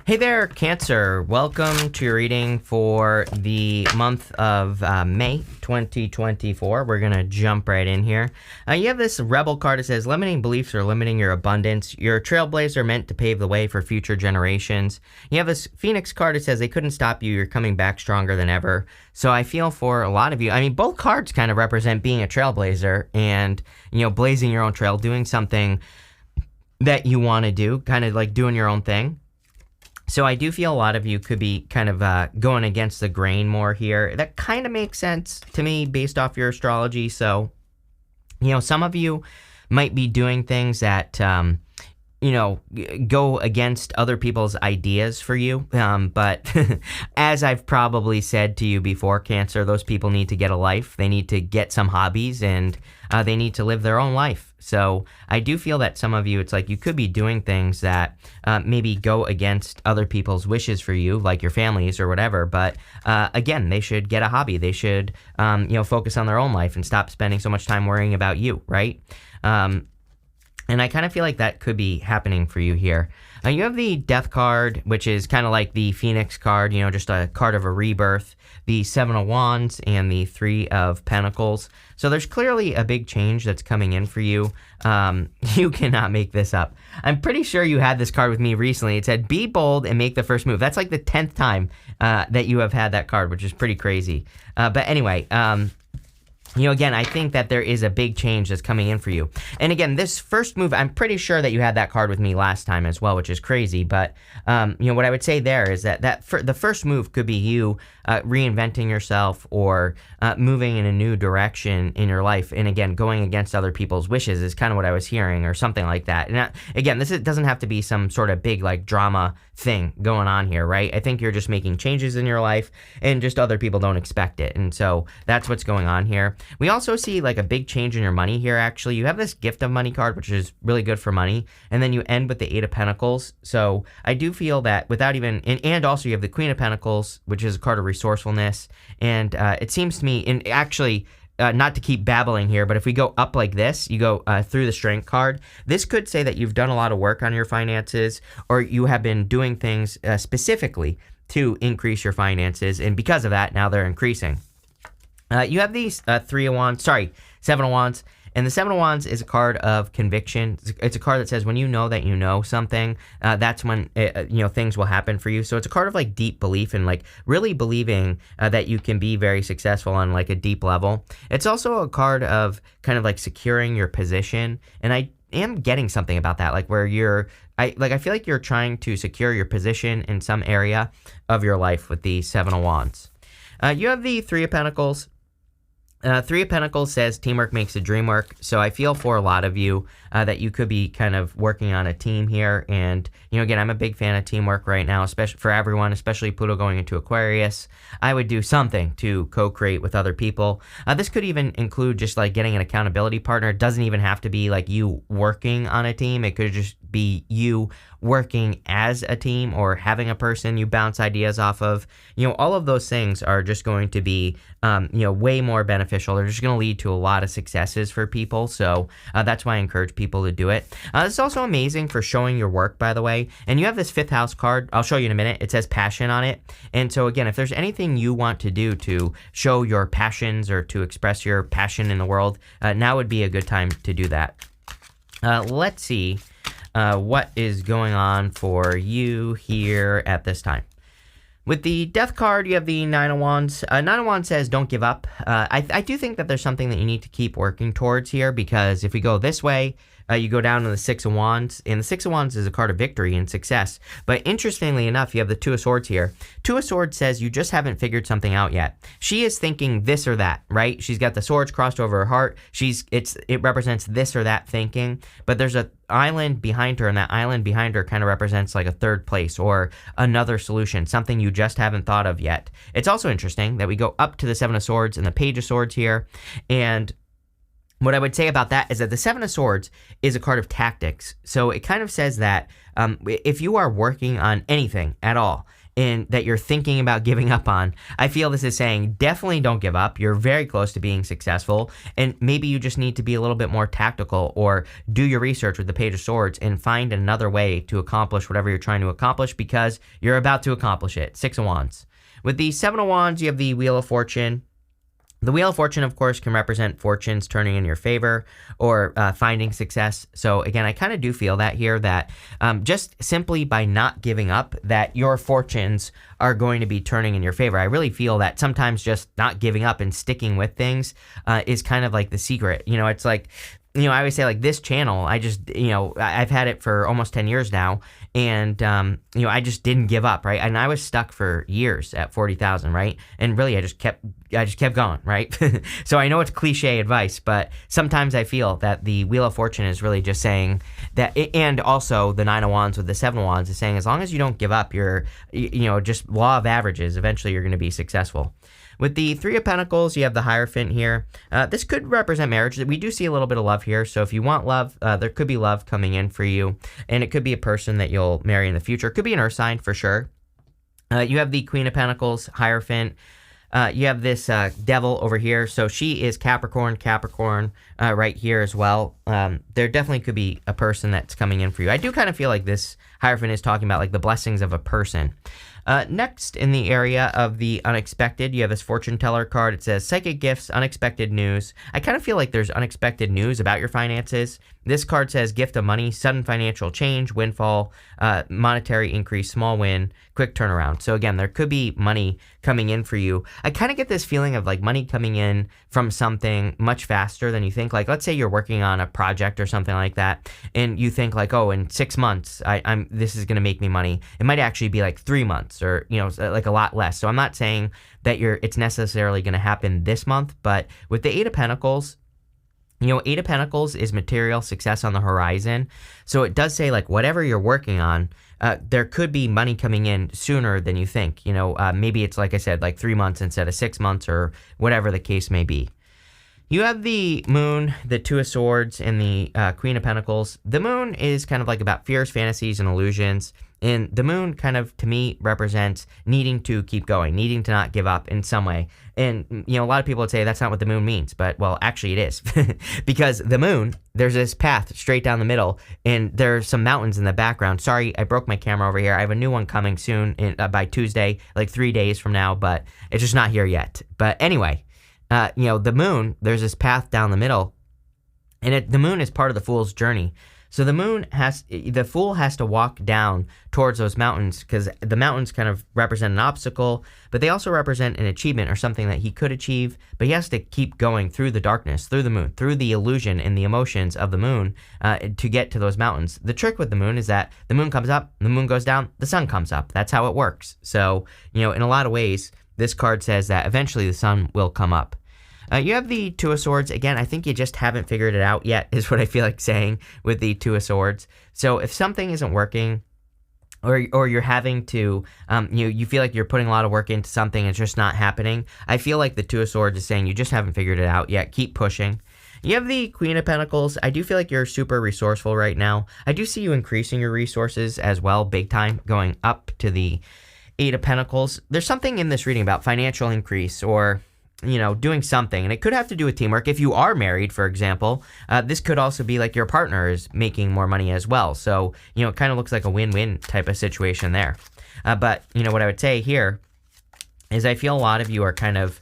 Hey there, Cancer. Welcome to your reading for the month of May 2024. We're going to jump right in here. You have this Rebel card that says, limiting beliefs are limiting your abundance. You're a trailblazer meant to pave the way for future generations. You have this Phoenix card that says, they couldn't stop you. You're coming back stronger than ever. So I feel for a lot of you, I mean, both cards kind of represent being a trailblazer and, blazing your own trail, doing something that you want to do, kind of like doing your own thing. So I do feel a lot of you could be kind of going against the grain more here. That kind of makes sense to me based off your astrology. So, some of you might be doing things that, go against other people's ideas for you. But as I've probably said to you before, Cancer, those people need to get a life. They need to get some hobbies and they need to live their own life. So I do feel that some of you, it's like you could be doing things that maybe go against other people's wishes for you, like your families or whatever. But again, they should get a hobby. They should, focus on their own life and stop spending so much time worrying about you, right? And I kind of feel like that could be happening for you here. You have the Death card, which is kind of like the Phoenix card, just a card of a rebirth, the Seven of Wands, and the Three of Pentacles. So there's clearly a big change that's coming in for you. You cannot make this up. I'm pretty sure you had this card with me recently. It said, be bold and make the first move. That's like the 10th time that you have had that card, which is pretty crazy. But anyway, again, I think that there is a big change that's coming in for you. And again, this first move, I'm pretty sure that you had that card with me last time as well, which is crazy. But, what I would say there is that the first move could be you reinventing yourself or moving in a new direction in your life. And again, going against other people's wishes is kind of what I was hearing or something like that. And again, doesn't have to be some sort of big like drama thing going on here, right? I think you're just making changes in your life and just other people don't expect it. And so that's what's going on here. We also see like a big change in your money here, actually. You have this Gift of Money card, which is really good for money. And then you end with the Eight of Pentacles. So I do feel that without even, and also you have the Queen of Pentacles, which is a card of resourcefulness. And it seems to me, and actually, not to keep babbling here, but if we go up like this, you go through the Strength card, this could say that you've done a lot of work on your finances or you have been doing things specifically to increase your finances. And because of that, now they're increasing. You have these Seven of Wands. And the Seven of Wands is a card of conviction. It's a card that says when you know that you know something, that's when things will happen for you. So it's a card of like deep belief and like really believing that you can be very successful on like a deep level. It's also a card of kind of like securing your position. And I am getting something about that, like where I feel like you're trying to secure your position in some area of your life with the Seven of Wands. You have the Three of Pentacles. Three of Pentacles says teamwork makes the dream work. So I feel for a lot of you that you could be kind of working on a team here. And, again, I'm a big fan of teamwork right now, especially for everyone, especially Pluto going into Aquarius. I would do something to co-create with other people. This could even include just like getting an accountability partner. It doesn't even have to be like you working on a team. It could just be you working as a team or having a person you bounce ideas off of. All of those things are just going to be, way more beneficial. They're just going to lead to a lot of successes for people. So that's why I encourage people to do it. It's also amazing for showing your work, by the way. And you have this Fifth House card. I'll show you in a minute. It says passion on it. And so again, if there's anything you want to do to show your passions or to express your passion in the world, now would be a good time to do that. Let's see what is going on for you here at this time. With the Death card, you have the Nine of Wands. Nine of Wands says don't give up. I do think that there's something that you need to keep working towards here, because if we go this way, you go down to the Six of Wands, and the Six of Wands is a card of victory and success. But interestingly enough, you have the Two of Swords here. Two of Swords says you just haven't figured something out yet. She is thinking this or that, right? She's got the swords crossed over her heart. It represents this or that thinking, but there's an island behind her, and that island behind her kind of represents like a third place or another solution, something you just haven't thought of yet. It's also interesting that we go up to the Seven of Swords and the Page of Swords here, and what I would say about that is that the Seven of Swords is a card of tactics. So it kind of says that if you are working on anything at all and that you're thinking about giving up on, I feel this is saying definitely don't give up. You're very close to being successful, and maybe you just need to be a little bit more tactical or do your research with the Page of Swords and find another way to accomplish whatever you're trying to accomplish, because you're about to accomplish it. Six of Wands. With the Seven of Wands, you have the Wheel of Fortune. The Wheel of Fortune, of course, can represent fortunes turning in your favor or finding success. So again, I kind of do feel that here, that just simply by not giving up, that your fortunes are going to be turning in your favor. I really feel that sometimes just not giving up and sticking with things is kind of like the secret. It's like, I always say, like, this channel, I just, I've had it for almost 10 years now, and, I just didn't give up, right? And I was stuck for years at 40,000, right? And really, I just kept going, right? So I know it's cliche advice, but sometimes I feel that the Wheel of Fortune is really just saying that, and also the Nine of Wands with the Seven of Wands is saying, as long as you don't give up, you're, just law of averages, eventually you're going to be successful. With the Three of Pentacles, you have the Hierophant here. This could represent marriage. We do see a little bit of love here. So if you want love, there could be love coming in for you. And it could be a person that you'll marry in the future. It could be an earth sign for sure. You have the Queen of Pentacles, Hierophant. You have this Devil over here. So she is Capricorn right here as well. There definitely could be a person that's coming in for you. I do kind of feel like this Hierophant is talking about like the blessings of a person. Next, in the area of the unexpected, you have this fortune teller card. It says psychic gifts, unexpected news. I kind of feel like there's unexpected news about your finances. This card says gift of money, sudden financial change, windfall, monetary increase, small win, quick turnaround. So again, there could be money coming in for you. I kind of get this feeling of like money coming in from something much faster than you think. Like, let's say you're working on a project or something like that, and you think like, oh, in 6 months, this is going to make me money. It might actually be like 3 months, or like a lot less. So I'm not saying that it's necessarily going to happen this month, but with the Eight of Pentacles, Eight of Pentacles is material success on the horizon. So it does say like whatever you're working on, there could be money coming in sooner than you think. Maybe it's, like I said, like 3 months instead of 6 months, or whatever the case may be. You have the Moon, the Two of Swords, and the Queen of Pentacles. The Moon is kind of like about fears, fantasies, and illusions. And the Moon kind of, to me, represents needing to keep going, needing to not give up in some way. And, a lot of people would say that's not what the Moon means. But, well, actually it is. Because the Moon, there's this path straight down the middle, and there's some mountains in the background. Sorry, I broke my camera over here. I have a new one coming soon by Tuesday, like 3 days from now, but it's just not here yet. But anyway, the Moon, there's this path down the middle, and the Moon is part of the Fool's journey. So the Fool has to walk down towards those mountains, because the mountains kind of represent an obstacle, but they also represent an achievement or something that he could achieve, but he has to keep going through the darkness, through the Moon, through the illusion and the emotions of the Moon to get to those mountains. The trick with the Moon is that the Moon comes up, the Moon goes down, the sun comes up. That's how it works. So, in a lot of ways, this card says that eventually the sun will come up. You have the Two of Swords. Again, I think you just haven't figured it out yet, is what I feel like saying with the Two of Swords. So if something isn't working, or you're having to, you feel like you're putting a lot of work into something and it's just not happening, I feel like the Two of Swords is saying you just haven't figured it out yet. Keep pushing. You have the Queen of Pentacles. I do feel like you're super resourceful right now. I do see you increasing your resources as well, big time, going up to the Eight of Pentacles. There's something in this reading about financial increase, or doing something, and it could have to do with teamwork. If you are married, for example, this could also be like your partner is making more money as well. So, it kind of looks like a win-win type of situation there. But, what I would say here is I feel a lot of you are kind of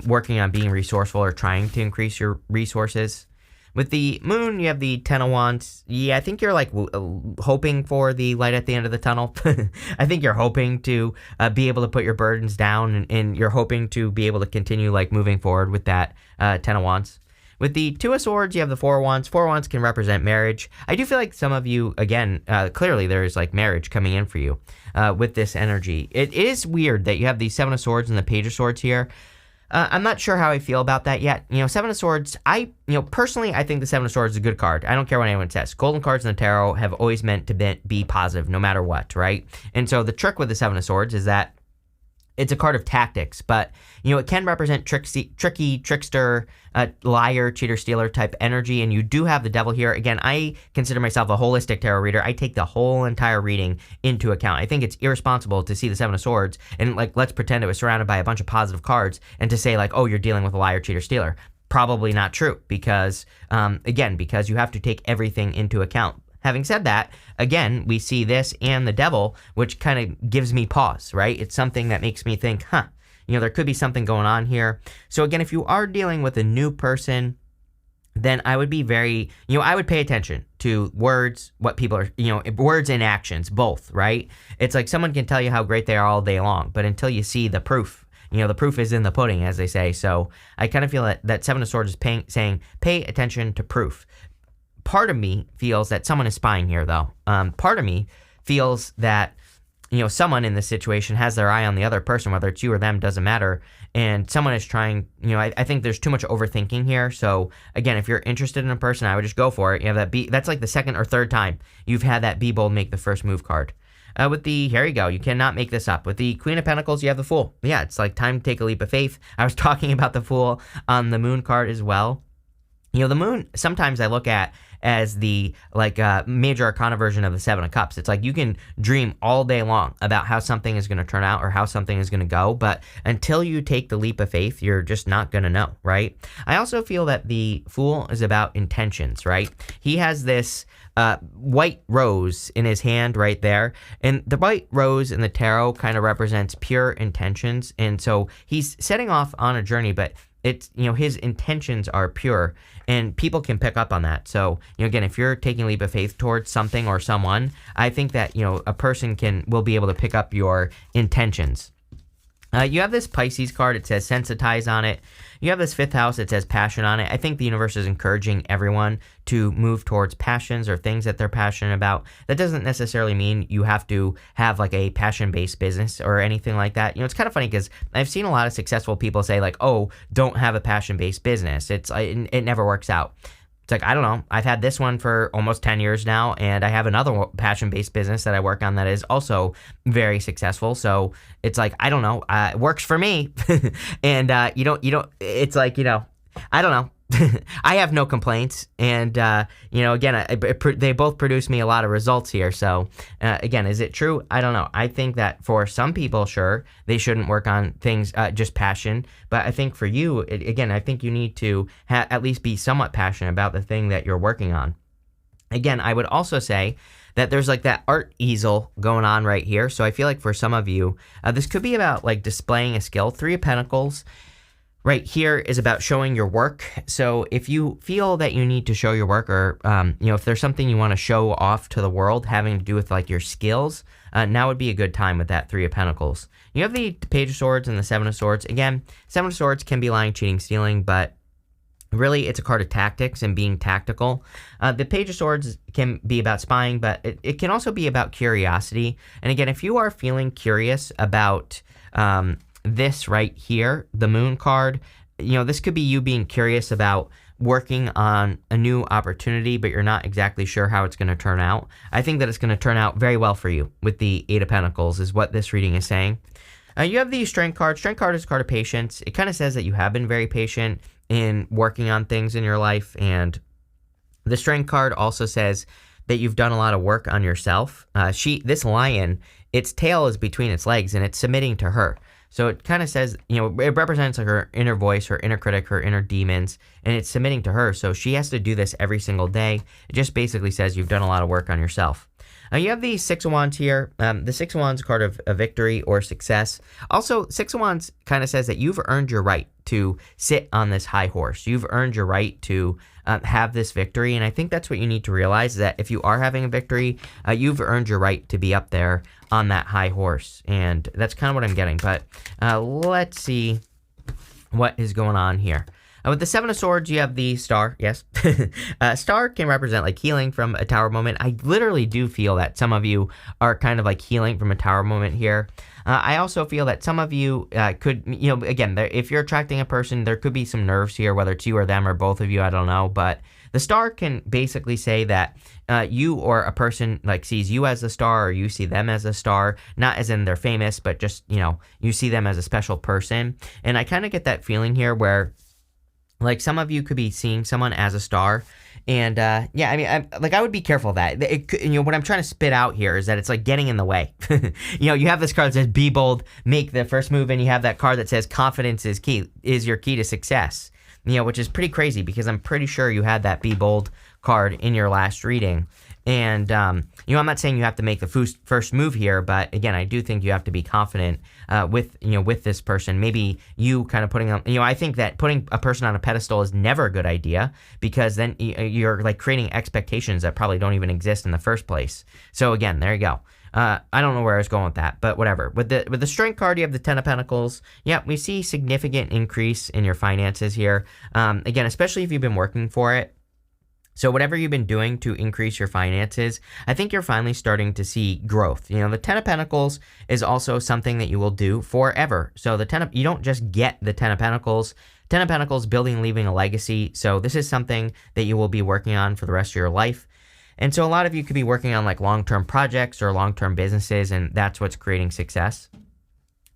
working on being resourceful or trying to increase your resources. With the Moon, you have the Ten of Wands. Yeah, I think you're like hoping for the light at the end of the tunnel. I think you're hoping to be able to put your burdens down, and you're hoping to be able to continue like moving forward with that Ten of Wands. With the Two of Swords, you have the Four of Wands. Four of Wands can represent marriage. I do feel like some of you, again, clearly there is like marriage coming in for you with this energy. It is weird that you have the Seven of Swords and the Page of Swords here. I'm not sure how I feel about that yet. Seven of Swords, personally, I think the Seven of Swords is a good card. I don't care what anyone says. Golden cards in the tarot have always meant to be positive no matter what, right? And so the trick with the Seven of Swords is that it's a card of tactics, but it can represent tricky, trickster, liar, cheater, stealer type energy. And you do have the devil here. Again, I consider myself a holistic tarot reader. I take the whole entire reading into account. I think it's irresponsible to see the Seven of Swords and let's pretend it was surrounded by a bunch of positive cards and to say oh, you're dealing with a liar, cheater, stealer. Probably not true because, because you have to take everything into account. Having said that, again, we see this and the devil, which kind of gives me pause, right? It's something that makes me think, there could be something going on here. So again, if you are dealing with a new person, then I would be very, I would pay attention to words, what people are, words and actions, both, right? It's like someone can tell you how great they are all day long, but until you see the proof, the proof is in the pudding, as they say. So I kind of feel that Seven of Swords is saying, pay attention to proof. Part of me feels that someone is spying here, though. Part of me feels that, someone in this situation has their eye on the other person, whether it's you or them, doesn't matter. And someone is trying, I think there's too much overthinking here. So again, if you're interested in a person, I would just go for it. You have that that's like the second or third time you've had that be bold, make the first move card. Here you go. You cannot make this up. With the Queen of Pentacles, you have the Fool. Yeah, it's like time to take a leap of faith. I was talking about the Fool on the Moon card as well. The Moon, sometimes I look at as the major arcana version of the Seven of Cups. It's like you can dream all day long about how something is going to turn out or how something is going to go, but until you take the leap of faith, you're just not going to know, right? I also feel that the Fool is about intentions, right? He has this white rose in his hand right there, and the white rose in the tarot kind of represents pure intentions, and so he's setting off on a journey, but it's, his intentions are pure and people can pick up on that. So, again, if you're taking a leap of faith towards something or someone, I think that, a person will be able to pick up your intentions. You have this Pisces card. It says sensitize on it. You have this fifth house. It says passion on it. I think the universe is encouraging everyone to move towards passions or things that they're passionate about. That doesn't necessarily mean you have to have a passion-based business or anything like that. It's kind of funny because I've seen a lot of successful people say oh, don't have a passion-based business. It never works out. It's I don't know. I've had this one for almost 10 years now, and I have another passion-based business that I work on that is also very successful. So it's I don't know. It works for me. And it's I don't know. I have no complaints. And, again, they both produce me a lot of results here. So, again, is it true? I don't know. I think that for some people, sure, they shouldn't work on things, just passion. But I think for you, I think you need to at least be somewhat passionate about the thing that you're working on. Again, I would also say that there's that art easel going on right here. So I feel for some of you, this could be about displaying a skill. Three of Pentacles right here is about showing your work. So if you feel that you need to show your work or, if there's something you want to show off to the world having to do with your skills, now would be a good time with that Three of Pentacles. You have the Page of Swords and the Seven of Swords. Again, Seven of Swords can be lying, cheating, stealing, but really it's a card of tactics and being tactical. The Page of Swords can be about spying, but it can also be about curiosity. And again, if you are feeling curious about, this right here, the Moon card, this could be you being curious about working on a new opportunity, but you're not exactly sure how it's going to turn out. I think that it's going to turn out very well for you with the Eight of Pentacles is what this reading is saying. You have the Strength card. Strength card is a card of patience. It kind of says that you have been very patient in working on things in your life. And the Strength card also says that you've done a lot of work on yourself. This lion, its tail is between its legs and it's submitting to her. So it kind of says, it represents her inner voice, her inner critic, her inner demons, and it's submitting to her. So she has to do this every single day. It just basically says you've done a lot of work on yourself. You have the Six of Wands here. The Six of Wands is a card of a victory or success. Also, Six of Wands kind of says that you've earned your right to sit on this high horse. You've earned your right to have this victory. And I think that's what you need to realize, that if you are having a victory, you've earned your right to be up there on that high horse. And that's kind of what I'm getting. But let's see what is going on here. With the Seven of Swords, you have the Star. Yes. Star can represent healing from a tower moment. I literally do feel that some of you are kind of healing from a tower moment here. I also feel that some of you could, again, if you're attracting a person, there could be some nerves here, whether it's you or them or both of you, I don't know. But The star can basically say that you or a person like sees you as a star, or you see them as a star, not as in they're famous, but just, you see them as a special person. And I kind of get that feeling here where like some of you could be seeing someone as a star. And yeah, I mean, I would be careful of that. What I'm trying to spit out here is that it's like getting in the way. You have this card that says "Be bold, make the first move," and you have that card that says "Confidence is your key to success." Which is pretty crazy because I'm pretty sure you had that "Be bold" card in your last reading. And I'm not saying you have to make the first move here, but again, I do think you have to be confident with this person. Maybe you kind of putting on, I think that putting a person on a pedestal is never a good idea, because then you're like creating expectations that probably don't even exist in the first place. So again, there you go. I don't know where I was going with that, but whatever. With the Strength card, you have the Ten of Pentacles. Yeah, we see significant increase in your finances here. Again, especially if you've been working for it. So whatever you've been doing to increase your finances, I think you're finally starting to see growth. The Ten of Pentacles is also something that you will do forever. So you don't just get the Ten of Pentacles. Ten of Pentacles, building and leaving a legacy. So this is something that you will be working on for the rest of your life. And so a lot of you could be working on like long-term projects or long-term businesses, and that's what's creating success.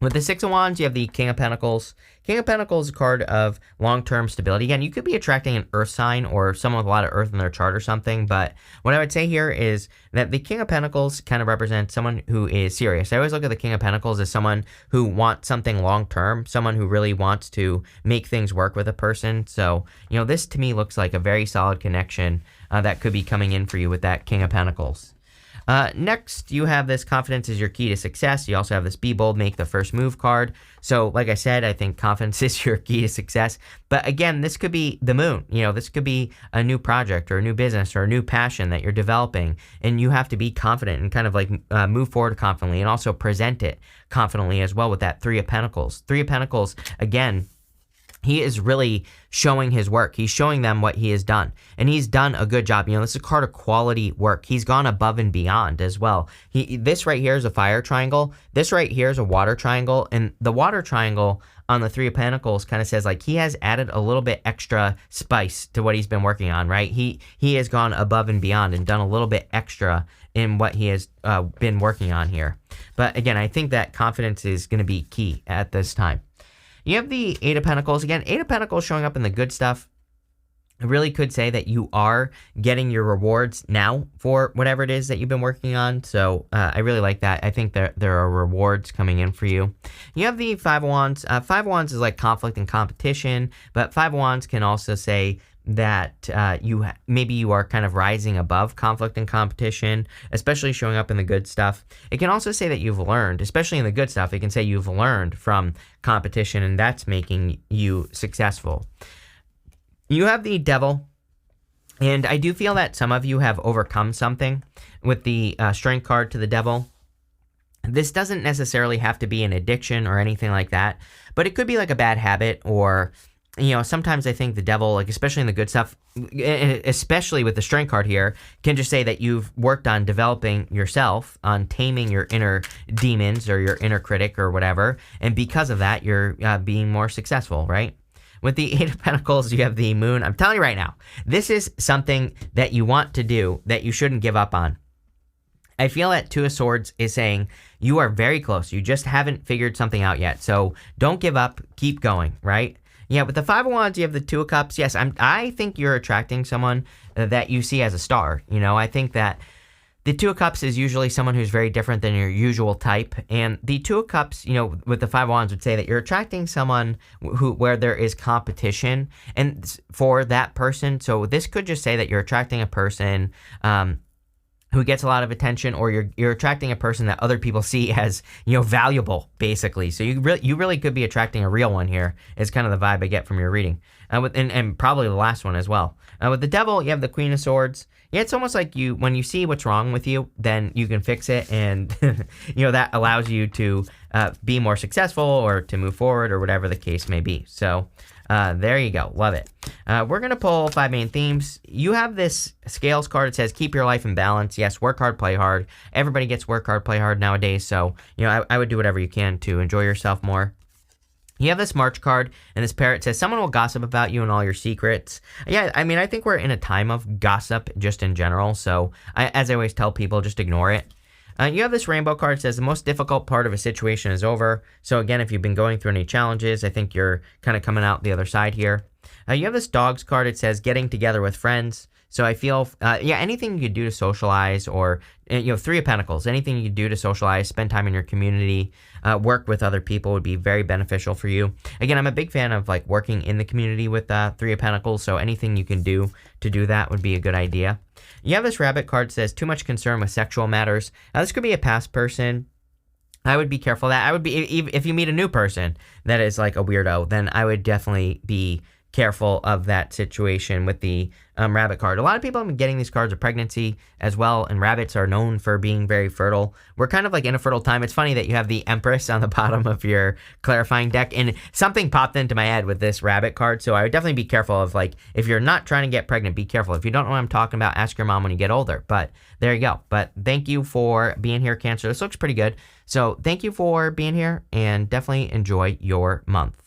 With the Six of Wands, you have the King of Pentacles. King of Pentacles is a card of long-term stability. Again, you could be attracting an earth sign or someone with a lot of earth in their chart or something, but what I would say here is that the King of Pentacles kind of represents someone who is serious. I always look at the King of Pentacles as someone who wants something long-term, someone who really wants to make things work with a person. So, this to me looks like a very solid connection that could be coming in for you with that King of Pentacles. Next, you have this Confidence is your key to success. You also have this Be bold, make the first move card. So like I said, I think confidence is your key to success. But again, this could be the moon. This could be a new project or a new business or a new passion that you're developing. And you have to be confident and kind of like move forward confidently and also present it confidently as well with that Three of Pentacles. Three of Pentacles, again, he is really showing his work. He's showing them what he has done. And he's done a good job. This is a card of quality work. He's gone above and beyond as well. This right here is a fire triangle. This right here is a water triangle. And the water triangle on the Three of Pentacles kind of says like he has added a little bit extra spice to what he's been working on, right? He has gone above and beyond and done a little bit extra in what he has been working on here. But again, I think that confidence is going to be key at this time. You have the Eight of Pentacles. Again, Eight of Pentacles showing up in the good stuff. I really could say that you are getting your rewards now for whatever it is that you've been working on. So I really like that. I think there are rewards coming in for you. You have the Five of Wands. Five of Wands is like conflict and competition, but Five of Wands can also say that maybe you are kind of rising above conflict and competition, especially showing up in the good stuff. It can also say that you've learned, especially in the good stuff, it can say you've learned from competition and that's making you successful. You have the Devil, and I do feel that some of you have overcome something with the Strength card to the Devil. This doesn't necessarily have to be an addiction or anything like that, but it could be like a bad habit or sometimes I think the Devil, like especially in the good stuff, especially with the Strength card here, can just say that you've worked on developing yourself, on taming your inner demons or your inner critic or whatever, and because of that, you're being more successful, right? With the Eight of Pentacles, you have the Moon. I'm telling you right now, this is something that you want to do that you shouldn't give up on. I feel that Two of Swords is saying you are very close. You just haven't figured something out yet. So don't give up. Keep going, right? Yeah, with the Five of Wands, you have the Two of Cups. Yes, I think you're attracting someone that you see as a star. I think that the Two of Cups is usually someone who's very different than your usual type. And the Two of Cups, with the Five of Wands would say that you're attracting someone where there is competition and for that person. So this could just say that you're attracting a person who gets a lot of attention, or you're attracting a person that other people see as valuable, basically. So you really could be attracting a real one here. Is kind of the vibe I get from your reading, and probably the last one as well. With the Devil, you have the Queen of Swords. Yeah, it's almost like when you see what's wrong with you, then you can fix it, and that allows you to be more successful or to move forward or whatever the case may be. So there you go. Love it. We're going to pull 5 main themes. You have this Scales card. It says, keep your life in balance. Yes, work hard, play hard. Everybody gets work hard, play hard nowadays. So, I would do whatever you can to enjoy yourself more. You have this March card, and this parrot says, someone will gossip about you and all your secrets. Yeah, I mean, I think we're in a time of gossip just in general, so as I always tell people, just ignore it. You have this rainbow card that says the most difficult part of a situation is over. So again, if you've been going through any challenges, I think you're kind of coming out the other side here. You have this dogs card. It says getting together with friends. So I feel, anything you could do to socialize, or, Three of Pentacles, anything you could do to socialize, spend time in your community, work with other people would be very beneficial for you. Again, I'm a big fan of like working in the community with Three of Pentacles. So anything you can do to do that would be a good idea. You have this rabbit card that says too much concern with sexual matters. Now, this could be a past person. I would be careful of that. I would be, if you meet a new person that is like a weirdo, then I would definitely be careful of that situation with the rabbit card. A lot of people have been getting these cards of pregnancy as well, and rabbits are known for being very fertile. We're kind of like in a fertile time. It's funny that you have the Empress on the bottom of your clarifying deck, and something popped into my head with this rabbit card, so I would definitely be careful of, like, if you're not trying to get pregnant, be careful. If you don't know what I'm talking about, ask your mom when you get older. But there you go. But thank you for being here, Cancer. This looks pretty good. So thank you for being here, and definitely enjoy your month.